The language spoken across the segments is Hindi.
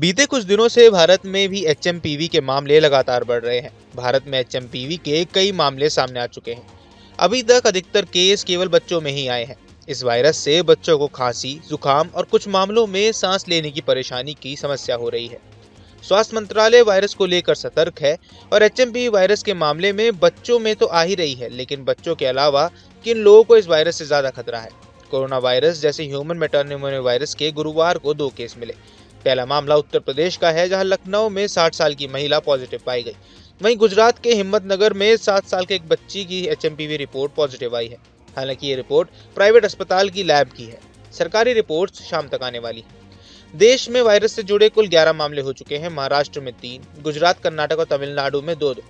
बीते कुछ दिनों से भारत में भी एचएमपीवी के मामले लगातार बढ़ रहे हैं। भारत में एचएमपीवी के कई मामले सामने आ चुके हैं। अभी तक अधिकतर केस केवल बच्चों में ही आए हैं। इस वायरस से बच्चों को खांसी, जुकाम और कुछ मामलों में सांस लेने की परेशानी की समस्या हो रही है। स्वास्थ्य मंत्रालय वायरस को लेकर सतर्क है और एचएमपीवी वायरस के मामले में बच्चों में तो आ ही रही है, लेकिन बच्चों के अलावा किन लोगों को इस वायरस से ज्यादा खतरा है। कोरोना वायरस जैसे ह्यूमन मेटानिमोनिया वायरस के गुरुवार को 2 केस मिले। पहला मामला उत्तर प्रदेश का है, जहां लखनऊ में 60 साल की महिला पॉजिटिव पाई गई। वहीं गुजरात के हिम्मतनगर में 7 साल के एक बच्ची की एचएमपीवी रिपोर्ट पॉजिटिव आई है। हालांकि ये रिपोर्ट प्राइवेट अस्पताल की लैब की है। सरकारी रिपोर्ट शाम तक आने वाली है। देश में वायरस से जुड़े कुल 11 मामले हो चुके हैं। महाराष्ट्र में 3, गुजरात, कर्नाटक और तमिलनाडु में 2-2।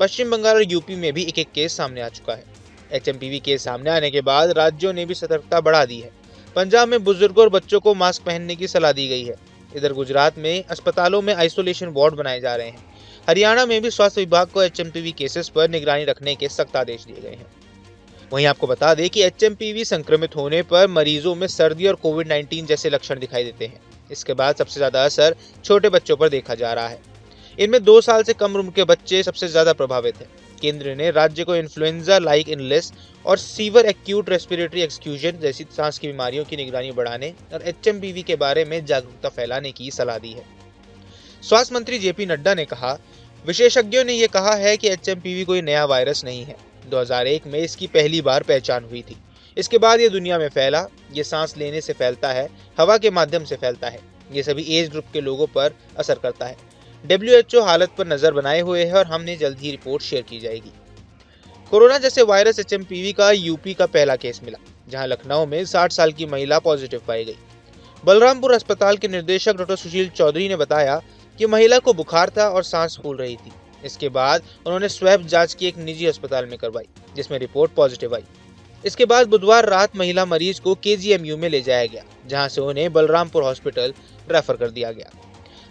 पश्चिम बंगाल और यूपी में भी एक केस सामने आ चुका है। एचएमपीवी केस सामने आने के बाद राज्यों ने भी सतर्कता बढ़ा दी है। पंजाब में बुजुर्गों और बच्चों को मास्क पहनने की सलाह दी गई है। इधर गुजरात में अस्पतालों में आइसोलेशन वार्ड बनाए जा रहे हैं। हरियाणा में भी स्वास्थ्य विभाग को एचएमपीवी केसेस पर निगरानी रखने के सख्त आदेश दिए गए हैं। वहीं आपको बता दें कि एचएमपीवी संक्रमित होने पर मरीजों में सर्दी और कोविड-19 जैसे लक्षण दिखाई देते हैं। इसके बाद सबसे ज्यादा असर छोटे बच्चों पर देखा जा रहा है। इनमें 2 साल से कम उम्र के बच्चे सबसे ज्यादा प्रभावित हैं। केंद्र ने राज्य को इन्फ्लुएंजा लाइक इलनेस और सीवर एक्यूट रेस्पिरेटरी एक्सक्यूजन जैसी सांस की बीमारियों की निगरानी बढ़ाने और एचएमपीवी के बारे में जागरूकता फैलाने की सलाह दी है। स्वास्थ्य मंत्री जेपी नड्डा ने कहा, विशेषज्ञों ने यह कहा है कि एचएमपीवी कोई नया वायरस नहीं है। 2001 में इसकी पहली बार पहचान हुई थी। इसके बाद ये दुनिया में फैला। ये सांस लेने से फैलता है, हवा के माध्यम से फैलता है। ये सभी एज ग्रुप के लोगों पर असर करता है। WHO हालत पर नजर बनाए हुए है और हमने जल्द ही रिपोर्ट शेयर की जाएगी। कोरोना जैसे वायरस एचएमपीवी का यूपी का पहला केस मिला, जहां लखनऊ में 60 साल की महिला पॉजिटिव पाई गई। बलरामपुर अस्पताल के निदेशक डॉक्टर सुशील चौधरी ने बताया कि महिला को बुखार था और सांस फूल रही थी। इसके बाद उन्होंने स्वैब जांच की एक निजी अस्पताल में करवाई, जिसमें रिपोर्ट पॉजिटिव आई। इसके बाद बुधवार रात महिला मरीज को केजीएमयू में ले जाया गया, जहां से उन्हें बलरामपुर हॉस्पिटल रेफर कर दिया गया।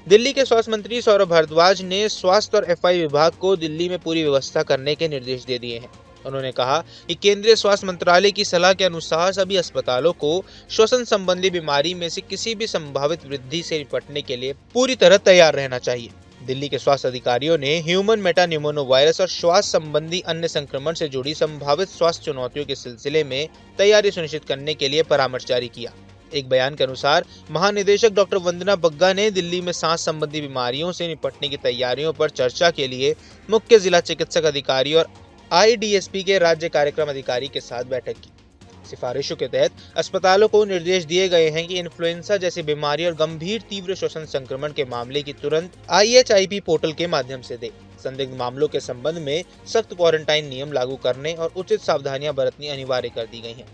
दिल्ली के स्वास्थ्य मंत्री सौरभ भारद्वाज ने स्वास्थ्य और एफआई विभाग को दिल्ली में पूरी व्यवस्था करने के निर्देश दे दिए हैं। उन्होंने कहा कि केंद्रीय स्वास्थ्य मंत्रालय की सलाह के अनुसार सभी अस्पतालों को श्वसन संबंधी बीमारी में से किसी भी संभावित वृद्धि से निपटने के लिए पूरी तरह तैयार रहना चाहिए। दिल्ली के स्वास्थ्य अधिकारियों ने ह्यूमन मेटानिमोनिया वायरस और श्वास संबंधी अन्य संक्रमण से जुड़ी संभावित स्वास्थ्य चुनौतियों के सिलसिले में तैयारी सुनिश्चित करने के लिए परामर्श जारी किया। एक बयान के अनुसार महानिदेशक डॉक्टर वंदना बग्गा ने दिल्ली में सांस संबंधी बीमारियों से निपटने की तैयारियों पर चर्चा के लिए मुख्य जिला चिकित्सक अधिकारी और आईडीएसपी के राज्य कार्यक्रम अधिकारी के साथ बैठक की। सिफारिशों के तहत अस्पतालों को निर्देश दिए गए हैं कि इन्फ्लुएंजा जैसी बीमारी और गंभीर तीव्र श्वसन संक्रमण के मामले की तुरंत IHIP पोर्टल के माध्यम से दे। संदिग्ध मामलों के संबंध में सख्त क्वारंटाइन नियम लागू करने और उचित सावधानियां बरतनी अनिवार्य कर दी गई हैं।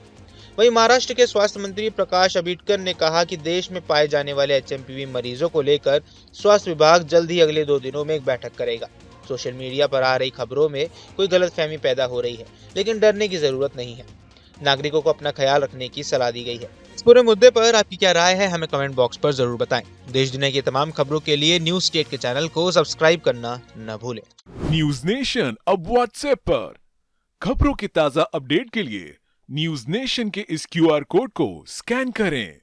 वहीं महाराष्ट्र के स्वास्थ्य मंत्री प्रकाश अबिटकर ने कहा कि देश में पाए जाने वाले एचएमपीवी मरीजों को लेकर स्वास्थ्य विभाग जल्द ही अगले 2 दिनों में एक बैठक करेगा। सोशल मीडिया पर आ रही खबरों में कोई गलतफहमी पैदा हो रही है, लेकिन डरने की जरूरत नहीं है। नागरिकों को अपना ख्याल रखने की सलाह दी गई है। इस पूरे मुद्दे पर आपकी क्या राय है, हमें कमेंट बॉक्स पर जरूर बताएं। देश दुनिया की तमाम खबरों के लिए न्यूज स्टेट के चैनल को सब्सक्राइब करना न भूलें। न्यूज नेशन अब व्हाट्सएप पर खबरों की ताजा अपडेट के लिए न्यूज नेशन के इस QR कोड को स्कैन करें।